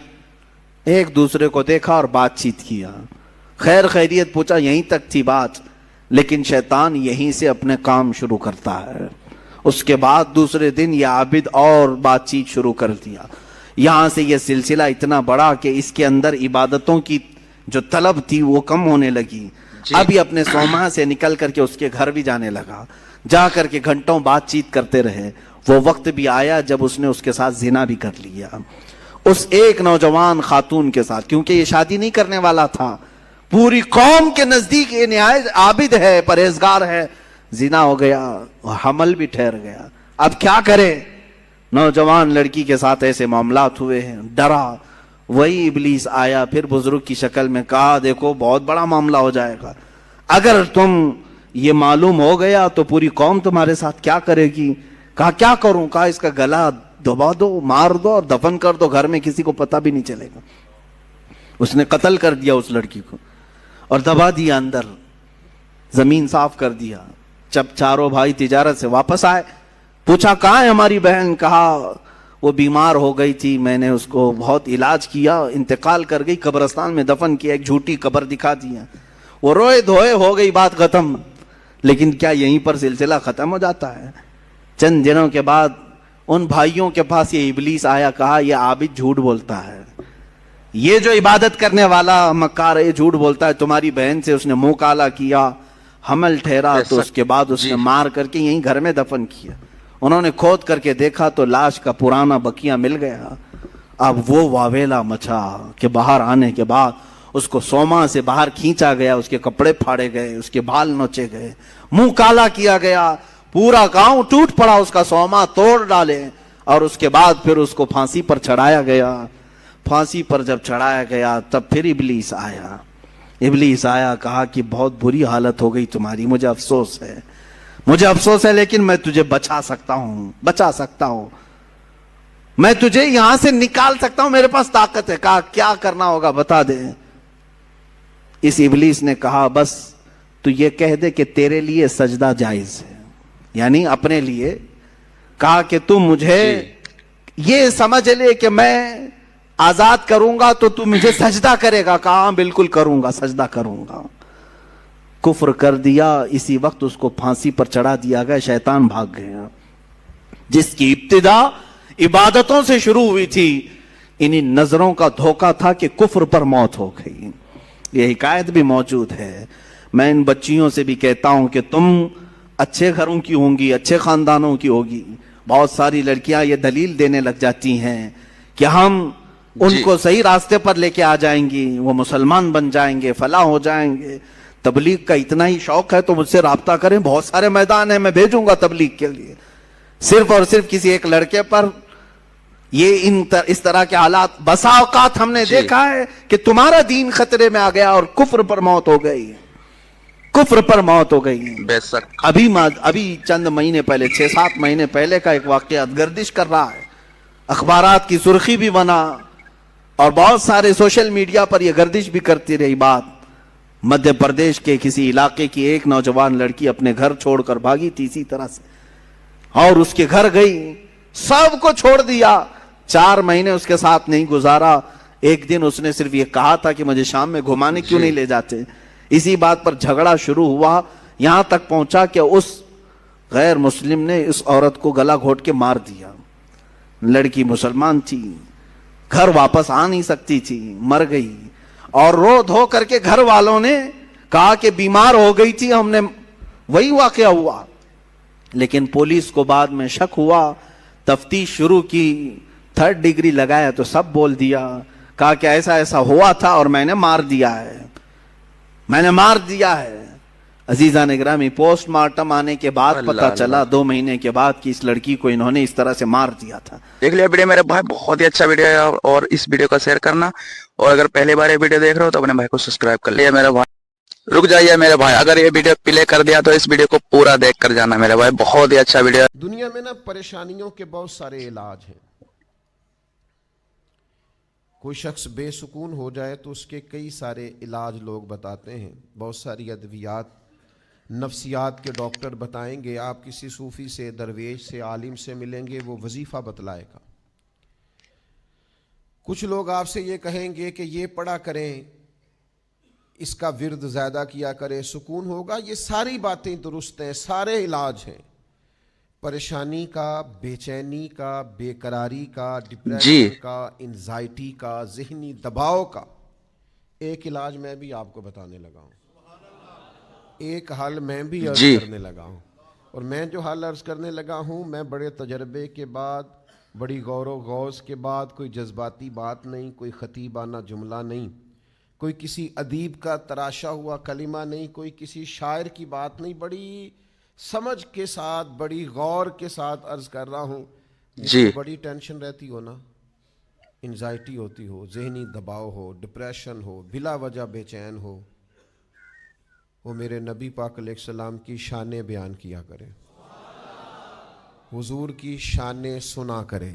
ایک دوسرے کو دیکھا اور بات چیت کیا، خیر خیریت پوچھا، یہیں تک تھی بات. لیکن شیطان یہیں سے اپنے کام شروع کرتا ہے. اس کے بعد دوسرے دن یہ عابد اور بات چیت شروع کر دیا. یہاں سے یہ سلسلہ اتنا بڑا کہ اس کے اندر عبادتوں کی جو طلب تھی وہ کم ہونے لگی. اب یہ اپنے صومعہ سے نکل کر کے اس کے گھر بھی جانے لگا، جا کر کے گھنٹوں بات چیت کرتے رہے. وہ وقت بھی آیا جب اس نے اس کے ساتھ زنا بھی کر لیا، اس ایک نوجوان خاتون کے ساتھ، کیونکہ یہ شادی نہیں کرنے والا تھا. پوری قوم کے نزدیک یہ نہایت عابد ہے، پرہیزگار ہے. زنا ہو گیا، حمل بھی ٹھہر گیا. اب کیا کرے؟ نوجوان لڑکی کے ساتھ ایسے معاملات ہوئے ہیں، ڈرا. وہی ابلیس آیا پھر بزرگ کی شکل میں، کہا دیکھو بہت بڑا معاملہ ہو جائے گا، اگر تم یہ معلوم ہو گیا تو پوری قوم تمہارے ساتھ کیا کرے گی. کہا کیا کروں؟ کہا اس کا گلا دبا دو، مار دو اور دفن کر دو، گھر میں کسی کو پتہ بھی نہیں چلے گا. اس نے قتل کر دیا اس لڑکی کو اور دبا دیا اندر، زمین صاف کر دیا. جب چاروں بھائی تجارت سے واپس آئے، پوچھا کہاں ہے ہماری بہن؟ کہا وہ بیمار ہو گئی تھی، میں نے اس کو بہت علاج کیا، انتقال کر گئی، قبرستان میں دفن کیا، ایک جھوٹی قبر دکھا دیا. وہ روئے دھوئے، ہو گئی بات ختم. لیکن کیا یہیں پر سلسلہ ختم ہو جاتا ہے؟ چند دنوں کے بعد ان بھائیوں کے پاس یہ ابلیس آیا. کہا یہ عابد جھوٹ بولتا ہے، یہ جو عبادت کرنے والا مکار ہے جھوٹ بولتا ہے. تمہاری بہن سے اس نے منہ کالا کیا، حمل ٹھہرا، تو اس کے بعد اس نے مار کر کے یہیں گھر میں دفن کیا. انہوں نے کھود کر کے دیکھا تو لاش کا پرانا بقیہ مل گیا. اب وہ واویلا مچا کہ باہر آنے کے بعد اس کو سوما سے باہر کھینچا گیا, اس کے کپڑے پھاڑے گئے, اس کے بال نوچے گئے, منہ کالا کیا گیا, پورا گاؤں ٹوٹ پڑا, اس کا سوما توڑ ڈالے, اور اس کے بعد پھر اس کو پھانسی پر چڑھایا گیا. پھانسی پر جب چڑھایا گیا تب پھر ابلیس آیا. ابلیس آیا, کہا کہ بہت بری حالت ہو گئی تمہاری, مجھے افسوس ہے, لیکن میں تجھے بچا سکتا ہوں, میں تجھے یہاں سے نکال سکتا ہوں, میرے پاس طاقت ہے. کہا کیا کرنا ہوگا بتا دے. اس ابلیس نے کہا بس تو یہ کہہ دے کہ تیرے لیے سجدہ جائز ہے, یعنی اپنے لیے. کہا کہ تم مجھے یہ سمجھ لے کہ میں آزاد کروں گا تو تم مجھے سجدہ کرے گا. کہا بالکل کروں گا, سجدہ کروں گا. کفر کر دیا. اسی وقت اس کو پھانسی پر چڑھا دیا گیا. شیطان بھاگ گیا. جس کی ابتدا عبادتوں سے شروع ہوئی تھی, انہی نظروں کا دھوکہ تھا کہ کفر پر موت ہو گئی. یہ حکایت بھی موجود ہے. میں ان بچیوں سے بھی کہتا ہوں کہ تم اچھے گھروں کی ہوں گی, اچھے خاندانوں کی ہوگی. بہت ساری لڑکیاں یہ دلیل دینے لگ جاتی ہیں کہ ہم ان کو صحیح راستے پر لے کے آ جائیں گی, وہ مسلمان بن جائیں گے, فلاں ہو جائیں گے. تبلیغ کا اتنا ہی شوق ہے تو مجھ سے رابطہ کریں, بہت سارے میدان ہیں, میں بھیجوں گا تبلیغ کے لیے. صرف اور صرف کسی ایک لڑکے پر یہ اس طرح کے حالات بسا اوقات ہم نے دیکھا ہے کہ تمہارا دین خطرے میں آ گیا اور کفر پر موت ہو گئی. بے شک. ابھی چند مہینے پہلے, 6-7 مہینے پہلے کا ایک واقعہ گردش کر رہا ہے, اخبارات کی سرخی بھی بنا اور بہت سارے سوشل میڈیا پر یہ گردش بھی کرتی رہی بات. مدھیہ پردیش کے کسی علاقے کی ایک نوجوان لڑکی اپنے گھر چھوڑ کر بھاگی تھی اسی طرح سے, اور اس کے گھر گئی, سب کو چھوڑ دیا. 4 مہینے اس کے ساتھ نہیں گزارا. ایک دن اس نے صرف یہ کہا تھا کہ مجھے شام میں گھمانے کیوں نہیں لے جاتے. اسی بات پر جھگڑا شروع ہوا, یہاں تک پہنچا کہ اس غیر مسلم نے اس عورت کو گلا گھونٹ کے مار دیا. لڑکی مسلمان تھی, گھر واپس آ نہیں سکتی تھی, مر گئی. اور رو دھو کر کے گھر والوں نے کہا کہ بیمار ہو گئی تھی, ہم نے وہی واقعہ ہوا. لیکن پولیس کو بعد میں شک ہوا, تفتیش شروع کی, 3rd ڈگری لگایا تو سب بول دیا. کہا کہ ایسا ہوا تھا اور میں نے مار دیا ہے. عزیزان گرامی, پوسٹ مارٹم آنے کے بعد پتا چلا 2 مہینے کے بعد کہ اس لڑکی کو انہوں نے اس طرح سے مار دیا تھا. دیکھ لیا ویڈیو میرے بھائی, بہت ہی اچھا ویڈیو ہے, اور اس ویڈیو کا شیئر کرنا, اور اگر پہلی بار یہ ویڈیو دیکھ رہے ہو تو اپنے بھائی کو سبسکرائب کر لیا میرے بھائی. رک جائیے میرے بھائی, اگر یہ ویڈیو پلے کر دیا تو اس ویڈیو کو پورا دیکھ کر جانا میرے بھائی, بہت ہی اچھا ویڈیو ہے. دنیا میں نا پریشانیوں کے بہت سارے علاج ہیں. کوئی شخص بے سکون ہو جائے تو اس کے کئی سارے علاج لوگ بتاتے ہیں, بہت ساری ادویات, نفسیات کے ڈاکٹر بتائیں گے. آپ کسی صوفی سے, درویش سے, عالم سے ملیں گے, وہ وظیفہ بتلائے گا. کچھ لوگ آپ سے یہ کہیں گے کہ یہ پڑھا کریں, اس کا ورد زیادہ کیا کریں, سکون ہوگا. یہ ساری باتیں درست ہیں, سارے علاج ہیں. پریشانی کا, بے چینی کا, بے قراری کا, ڈپریشن کا, انزائٹی کا, ذہنی دباؤ کا ایک علاج میں بھی آپ کو بتانے لگا ہوں, ایک حل میں بھی عرض کرنے لگا ہوں. اور میں جو حل عرض کرنے لگا ہوں, میں بڑے تجربے کے بعد, بڑی غور و غوض کے بعد, کوئی جذباتی بات نہیں, کوئی خطیبانہ جملہ نہیں, کوئی کسی ادیب کا تراشا ہوا کلمہ نہیں, کوئی کسی شاعر کی بات نہیں, بڑی سمجھ کے ساتھ, بڑی غور کے ساتھ عرض کر رہا ہوں. جس کو بڑی ٹینشن رہتی ہو نا, انزائٹی ہوتی ہو, ذہنی دباؤ ہو, ڈپریشن ہو, بلا وجہ بے چین ہو, وہ میرے نبی پاک علیہ السلام کی شانیں بیان کیا کرے, حضور کی شانیں سنا کرے.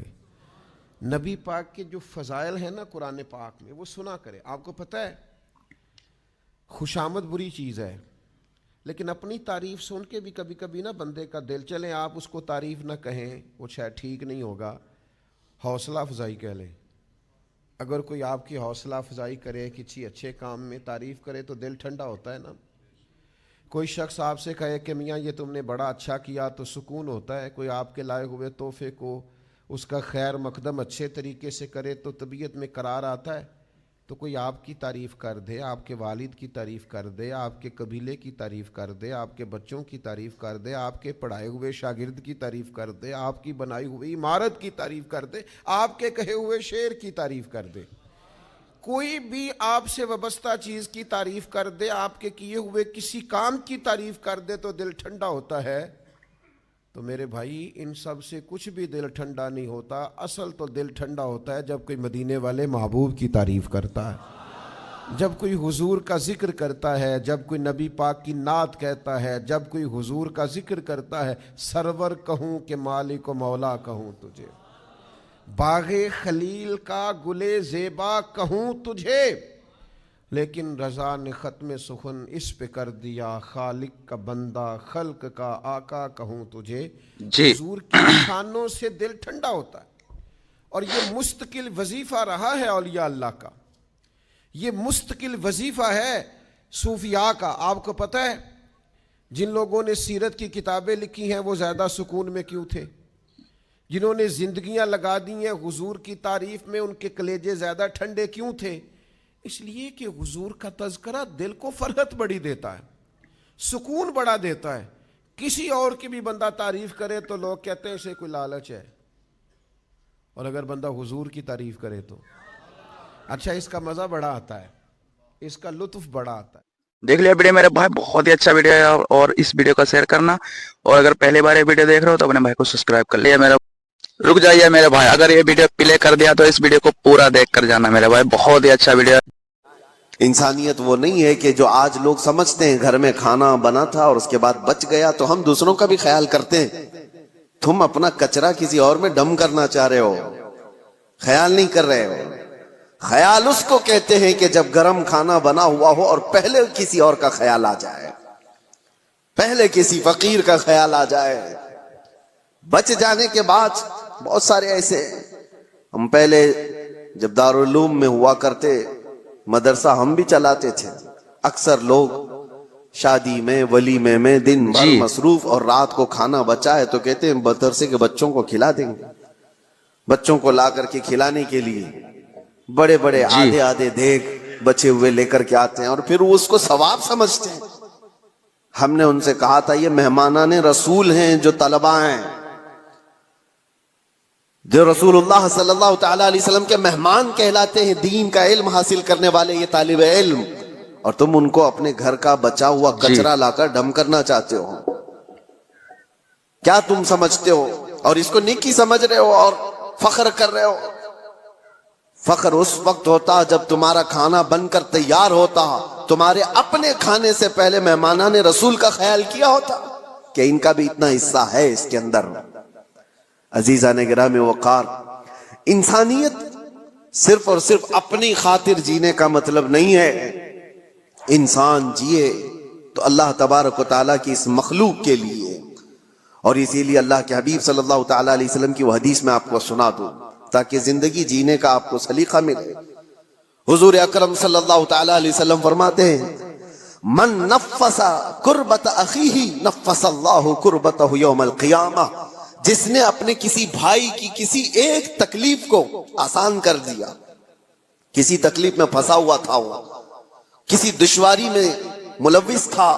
نبی پاک کے جو فضائل ہیں نا قرآن پاک میں, وہ سنا کرے. آپ کو پتہ ہے خوشامد بری چیز ہے, لیکن اپنی تعریف سن کے بھی کبھی کبھی نا بندے کا دل, چلیں آپ اس کو تعریف نہ کہیں, وہ شاید ٹھیک نہیں ہوگا, حوصلہ افزائی کہہ لیں. اگر کوئی آپ کی حوصلہ افزائی کرے, کسی اچھے کام میں تعریف کرے تو دل ٹھنڈا ہوتا ہے نا. کوئی شخص آپ سے کہے کہ میاں یہ تم نے بڑا اچھا کیا تو سکون ہوتا ہے. کوئی آپ کے لائے ہوئے تحفے کو, اس کا خیر مقدم اچھے طریقے سے کرے تو طبیعت میں قرار آتا ہے. تو کوئی آپ کی تعریف کر دے, آپ کے والد کی تعریف کر دے, آپ کے قبیلے کی تعریف کر دے, آپ کے بچوں کی تعریف کر دے, آپ کے پڑھائے ہوئے شاگرد کی تعریف کر دے, آپ کی بنائی ہوئی عمارت کی تعریف کر دے, آپ کے کہے ہوئے شعر کی تعریف کر دے, کوئی بھی آپ سے وابستہ چیز کی تعریف کر دے, آپ کے کیے ہوئے کسی کام کی تعریف کر دے تو دل ٹھنڈا ہوتا ہے. تو میرے بھائی ان سب سے کچھ بھی دل ٹھنڈا نہیں ہوتا. اصل تو دل ٹھنڈا ہوتا ہے جب کوئی مدینے والے محبوب کی تعریف کرتا ہے, جب کوئی حضور کا ذکر کرتا ہے, جب کوئی نبی پاک کی نعت کہتا ہے, جب کوئی حضور کا ذکر کرتا ہے. سرور کہوں کہ مالک و مولا کہوں تجھے, باغ خلیل کا گلے زیبا کہوں تجھے, لیکن رضا نے ختم سخن اس پہ کر دیا, خالق کا بندہ خلق کا آقا کہوں تجھے. جی حضور کی شانوں سے دل ٹھنڈا ہوتا ہے, اور یہ مستقل وظیفہ رہا ہے اولیاء اللہ کا, یہ مستقل وظیفہ ہے صوفیاء کا. آپ کو پتہ ہے جن لوگوں نے سیرت کی کتابیں لکھی ہیں وہ زیادہ سکون میں کیوں تھے؟ جنہوں نے زندگیاں لگا دی ہیں حضور کی تعریف میں, ان کے کلیجے زیادہ ٹھنڈے کیوں تھے؟ اس لیے کہ حضور کا تذکرہ دل کو فرحت بڑی دیتا ہے, سکون بڑا دیتا ہے. کسی اور کی بھی بندہ تعریف کرے تو لوگ کہتے ہیں اسے کوئی لالچ ہے, اور اگر بندہ حضور کی تعریف کرے تو اچھا اس کا مزہ بڑا آتا ہے, اس کا لطف بڑا آتا ہے. دیکھ لیا ویڈیو میرے بھائی, بہت ہی اچھا ویڈیو ہے, اور اس ویڈیو کا شیئر کرنا, اور اگر پہلی بار یہ ویڈیو دیکھ رہے ہو تو اپنے بھائی کو سبسکرائب کر لیا. میرا رک جائیے میرے بھائی, اگر یہ ویڈیو پلے کر دیا تو اس ویڈیو کو پورا دیکھ کر جانا میرے بھائی, بہت ہی اچھا ویڈیو ہے. انسانیت وہ نہیں ہے کہ جو آج لوگ سمجھتے ہیں گھر میں کھانا بنا تھا اور اس کے بعد بچ گیا تو ہم دوسروں کا بھی خیال کرتے ہیں. تم اپنا کچرا کسی اور میں ڈم کرنا چاہ رہے ہو, خیال نہیں کر رہے ہو. خیال اس کو کہتے ہیں کہ جب گرم کھانا بنا ہوا ہو اور پہلے کسی اور کا خیال آ جائے, پہلے کسی فقیر کا خیال آ جائے. بچ جانے کے بعد بہت سارے ایسے, ہم پہلے جب دارالعلوم میں ہوا کرتے مدرسہ ہم بھی چلاتے تھے, اکثر لوگ شادی میں ولیمے میں دن بھر مصروف, اور رات کو کھانا بچا ہے تو کہتے ہیں مدرسے کے بچوں کو کھلا دیں گے. بچوں کو لا کر کے کھلانے کے لیے بڑے بڑے آدھے آدھے دیگ بچے ہوئے لے کر کے آتے ہیں, اور پھر وہ اس کو ثواب سمجھتے ہیں. ہم نے ان سے کہا تھا یہ مہمانان رسول ہیں جو طلبہ ہیں, جو رسول اللہ صلی اللہ تعالی علیہ وسلم کے مہمان کہلاتے ہیں, دین کا علم حاصل کرنے والے یہ طالب علم, اور تم ان کو اپنے گھر کا بچا ہوا کچرا لا کر ڈم کرنا چاہتے ہو. کیا تم سمجھتے ہو؟ اور اس کو نیکی سمجھ رہے ہو اور فخر کر رہے ہو. فخر اس وقت ہوتا جب تمہارا کھانا بن کر تیار ہوتا, تمہارے اپنے کھانے سے پہلے مہمانان رسول کا خیال کیا ہوتا کہ ان کا بھی اتنا حصہ ہے اس کے اندر. عزیزان گرامی وقار, انسانیت صرف اور صرف اپنی خاطر جینے کا مطلب نہیں ہے. انسان جیے تو اللہ تبارک و تعالیٰ کی اس مخلوق کے لیے, اور اسی لیے اللہ کے حبیب صلی اللہ تعالیٰ علیہ وسلم کی وہ حدیث میں آپ کو سنا دوں تاکہ زندگی جینے کا آپ کو سلیقہ ملے. حضور اکرم صلی اللہ تعالیٰ علیہ وسلم فرماتے ہیں من نفس کربت اخیہ نفس اللہ کربتہ یوم القیامہ, جس نے اپنے کسی بھائی کی کسی ایک تکلیف کو آسان کر دیا, کسی تکلیف میں پھنسا ہوا تھا, وہ کسی دشواری میں ملوث تھا,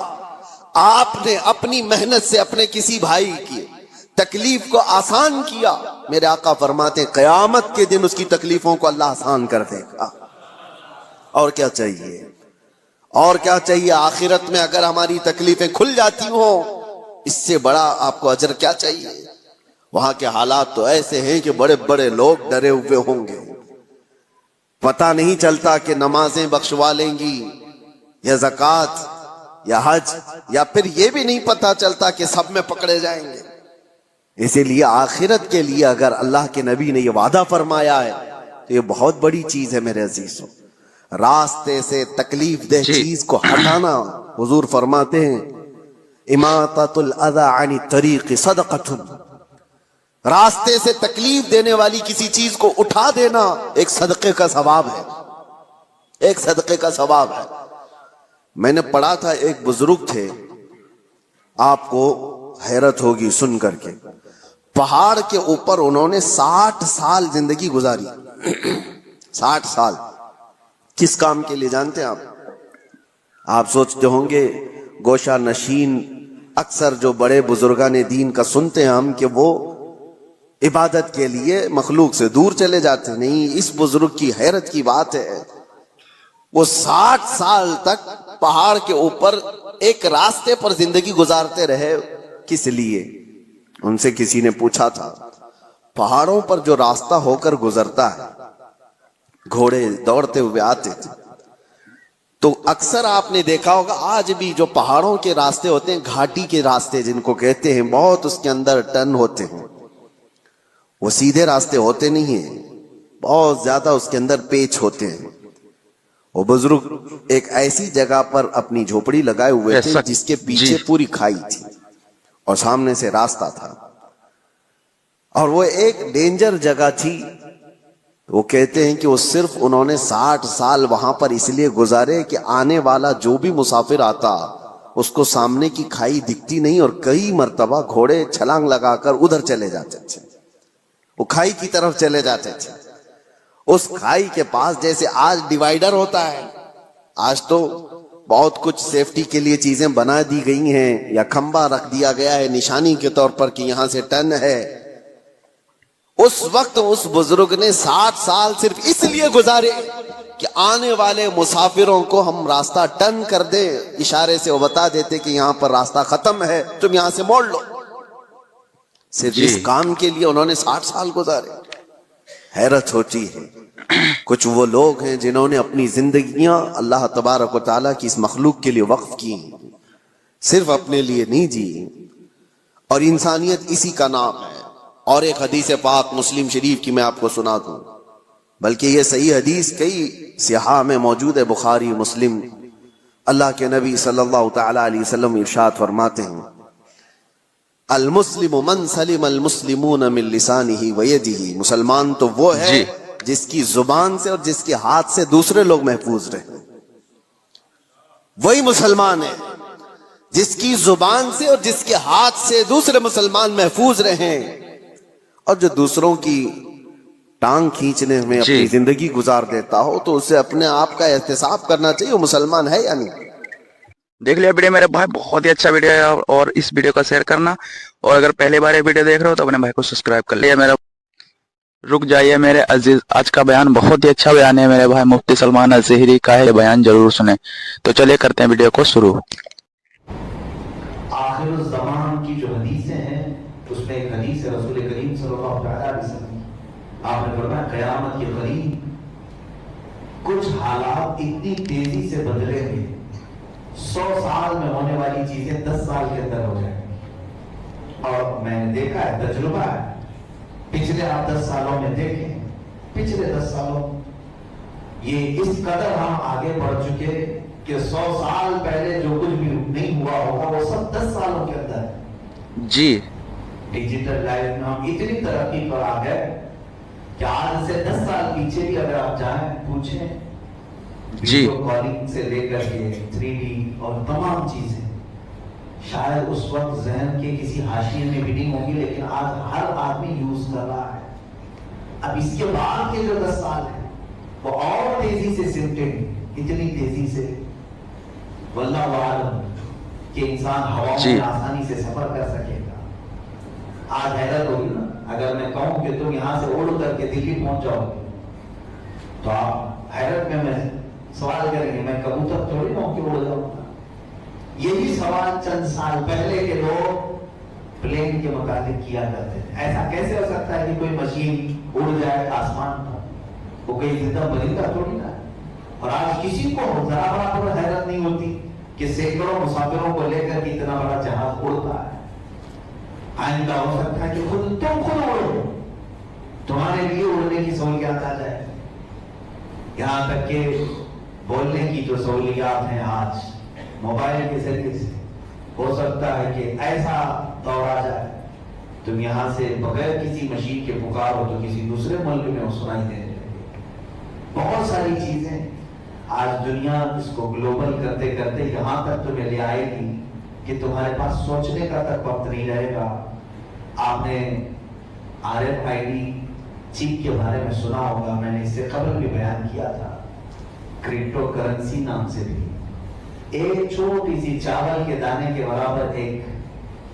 آپ نے اپنی محنت سے اپنے کسی بھائی کی تکلیف کو آسان کیا, میرے آقا فرماتے ہیں قیامت کے دن اس کی تکلیفوں کو اللہ آسان کر دے گا. اور کیا چاہیے, اور کیا چاہیے؟ آخرت میں اگر ہماری تکلیفیں کھل جاتی ہوں اس سے بڑا آپ کو اجر کیا چاہیے؟ وہاں کے حالات تو ایسے ہیں کہ بڑے بڑے لوگ ڈرے ہوئے ہوں گے, پتہ نہیں چلتا کہ نمازیں بخشوا لیں گی یا زکوٰۃ یا حج, یا پھر یہ بھی نہیں پتہ چلتا کہ سب میں پکڑے جائیں گے. اسی لیے آخرت کے لیے اگر اللہ کے نبی نے یہ وعدہ فرمایا ہے تو یہ بہت بڑی چیز ہے میرے عزیزوں. راستے سے تکلیف دہ چیز کو ہٹانا, حضور فرماتے ہیں اماطۃ الاذی عن الطریق صدقۃ, راستے سے تکلیف دینے والی کسی چیز کو اٹھا دینا ایک صدقے کا ثواب ہے, ایک صدقے کا ثواب ہے. میں نے پڑھا تھا, ایک بزرگ تھے, آپ کو حیرت ہوگی سن کر کے, پہاڑ کے اوپر انہوں نے 60 سال زندگی گزاری. 60 سال کس کام کے لیے جانتے ہیں آپ؟ آپ سوچتے ہوں گے گوشہ نشین اکثر جو بڑے بزرگان دین کا سنتے ہیں ہم کہ وہ عبادت کے لیے مخلوق سے دور چلے جاتے. نہیں, اس بزرگ کی حیرت کی بات ہے, وہ 60 سال تک پہاڑ کے اوپر ایک راستے پر زندگی گزارتے رہے. کس لیے؟ ان سے کسی نے پوچھا تھا پہاڑوں پر جو راستہ ہو کر گزرتا ہے، گھوڑے دوڑتے ہوئے آتے تھے، تو اکثر آپ نے دیکھا ہوگا آج بھی جو پہاڑوں کے راستے ہوتے ہیں، گھاٹی کے راستے جن کو کہتے ہیں، بہت اس کے اندر ٹرن ہوتے ہیں، وہ سیدھے راستے ہوتے نہیں ہیں، بہت زیادہ اس کے اندر پیچ ہوتے ہیں. وہ بزرگ ایک ایسی جگہ پر اپنی جھوپڑی لگائے ہوئے تھے جس کے پیچھے پوری کھائی تھی اور سامنے سے راستہ تھا، اور وہ ایک ڈینجر جگہ تھی. وہ کہتے ہیں کہ وہ صرف انہوں نے 60 سال وہاں پر اس لیے گزارے کہ آنے والا جو بھی مسافر آتا اس کو سامنے کی کھائی دکھتی نہیں، اور کئی مرتبہ گھوڑے چھلانگ لگا کر ادھر چلے جاتے تھے، وہ کھائی کی طرف چلے جاتے تھے. اس کھائی کے پاس جیسے آج ڈیوائیڈر ہوتا ہے، آج تو بہت کچھ سیفٹی کے لیے چیزیں بنا دی گئی ہیں، یا کھمبا رکھ دیا گیا ہے نشانی کے طور پر کہ یہاں سے ٹرن ہے. اس وقت اس بزرگ نے 60 سال صرف اس لیے گزارے کہ آنے والے مسافروں کو ہم راستہ ٹرن کر دیں. اشارے سے وہ بتا دیتے کہ یہاں پر راستہ ختم ہے، تم یہاں سے موڑ لو. صرف اس کام کے لیے انہوں نے 60 سال گزارے. حیرت ہوتی ہے کچھ وہ لوگ ہیں جنہوں نے اپنی زندگیاں اللہ تبارک و تعالیٰ کی اس مخلوق کے لیے وقف کی، صرف اپنے لیے نہیں جی. اور انسانیت اسی کا نام ہے. اور ایک حدیث پاک مسلم شریف کی میں آپ کو سنا دوں، بلکہ یہ صحیح حدیث کئی صحاح میں موجود ہے، بخاری مسلم. اللہ کے نبی صلی اللہ تعالی علیہ وسلم ارشاد فرماتے ہیں المسلم من سلم المسلمون من لسانہ ویدہ. مسلمان تو وہ ہے جس کی زبان سے اور جس کے ہاتھ سے دوسرے لوگ محفوظ رہے. وہی مسلمان ہے جس کی زبان سے اور جس کے ہاتھ سے دوسرے مسلمان محفوظ رہیں. اور جو دوسروں کی ٹانگ کھینچنے میں اپنی زندگی گزار دیتا ہو تو اسے اپنے آپ کا احتساب کرنا چاہیے وہ مسلمان ہے یا نہیں. دیکھ لیا ویڈیو میرے بھائی، بہت ہی اچھا ویڈیو ہے، اور اس ویڈیو کا شیئر کرنا، اور اگر پہلی بار یہ ویڈیو دیکھ رہے ہو تو اپنے بھائی کو سبسکرائب کر لیا. میرا رک جائیے میرے عزیز، آج کا بیان بہت ہی اچھا بیان ہے میرے بھائی مفتی سلمان الزہری کا ہے، یہ بیان ضرور سنیں. تو چلیے کرتے ہیں ویڈیو کو شروع. آخر الزمان کی جو حدیثیں ہیں اس میں ایک حدیث ہے رسول کریم صلی اللہ علیہ وسلم، آپ نے فرمایا قیامت کے قریب کچھ حالات اتنی تیزی سے بدلیں گے، 100 سال میں ہونے والی چیزیں 10 سال کے اندر ہو جائیں گی. اور میں نے دیکھا ہے، تجربہ ہے، پچھلے آپ 10 سالوں میں دیکھیں، پچھلے 10 سالوں یہ اس قدر ہم آگے بڑھ چکے کہ 100 سال پہلے جو کچھ بھی نہیں ہوا ہوگا وہ سب 10 سالوں کے اندر ہے. جی ڈیجیٹل لائف میں ہم اتنی ترقی پر آ گئے کہ آج سے 10 سال پیچھے بھی اگر آپ جائیں پوچھیں، ویڈیو کالنگ سے لے کر کے 3D اور تمام چیزیں شاید اس وقت ذہن کے کسی حاشیے میں بھی نہیں ہوں گی، لیکن آج ہر آدمی یوز کر رہا ہے. اب اس کے بعد کے جو 10 سال ہیں وہ اور تیزی سے سمٹیں گے، اتنی تیزی سے واللہ عالم کہ انسان ہوا میں آسانی سے سفر کر سکے گا. آج حیرت ہوگی نا اگر میں کہوں کہ تم یہاں سے اڑ کر کے دلی پہنچ جاؤ گے تو آپ حیرت میں سوال کریں گے میں کبوتر تھوڑی نہ کہ اڑ جاؤں گا. یہی سوال چند سال پہلے کے لوگ پلین کے متعلق کیا کرتے تھے. ایسا کیسے ہو سکتا ہے کہ کوئی مشین اڑ جائے آسمان پر؟ وہ کوئی زندہ پرندہ تھوڑی نہ ہے. اور آج کسی کو ذرا برابر حیرت نہیں ہوتی کہ سینکڑوں مسافروں کو لے کر اتنا بڑا جہاز اڑتا ہے. آئندہ ہو سکتا ہے کہ تم خود اڑو، تمہارے لیے اڑنے کی سہولیات آ جائے. یہاں تک کہ بولنے کی جو سہولیات ہیں آج موبائل کے ذریعے سے ہو سکتا ہے کہ ایسا دور آ جائے تم یہاں سے بغیر کسی مشین کے پکارو تو کسی دوسرے ملک میں وہ سنائی دینے لگے. بہت ساری چیزیں آج دنیا اس کو گلوبل کرتے کرتے یہاں تک تمہیں لے آئے گی کہ تمہارے پاس سوچنے کا تک وقت نہیں رہے گا. آپ نے RFID چپ کے بارے میں سنا ہوگا، میں نے اس سے قبل بھی بیان کیا تھا. کرپٹو کرنسی نام سے بھی ایک چھوٹی سی چاول کے دانے کے برابر ایک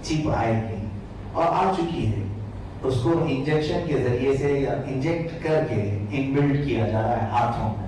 چپ آئے گی اور آ چکی ہے. اس کو انجیکشن کے ذریعے سے یا انجیکٹ کر کے انبلڈ کیا جا رہا ہے ہاتھوں میں.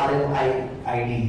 RFID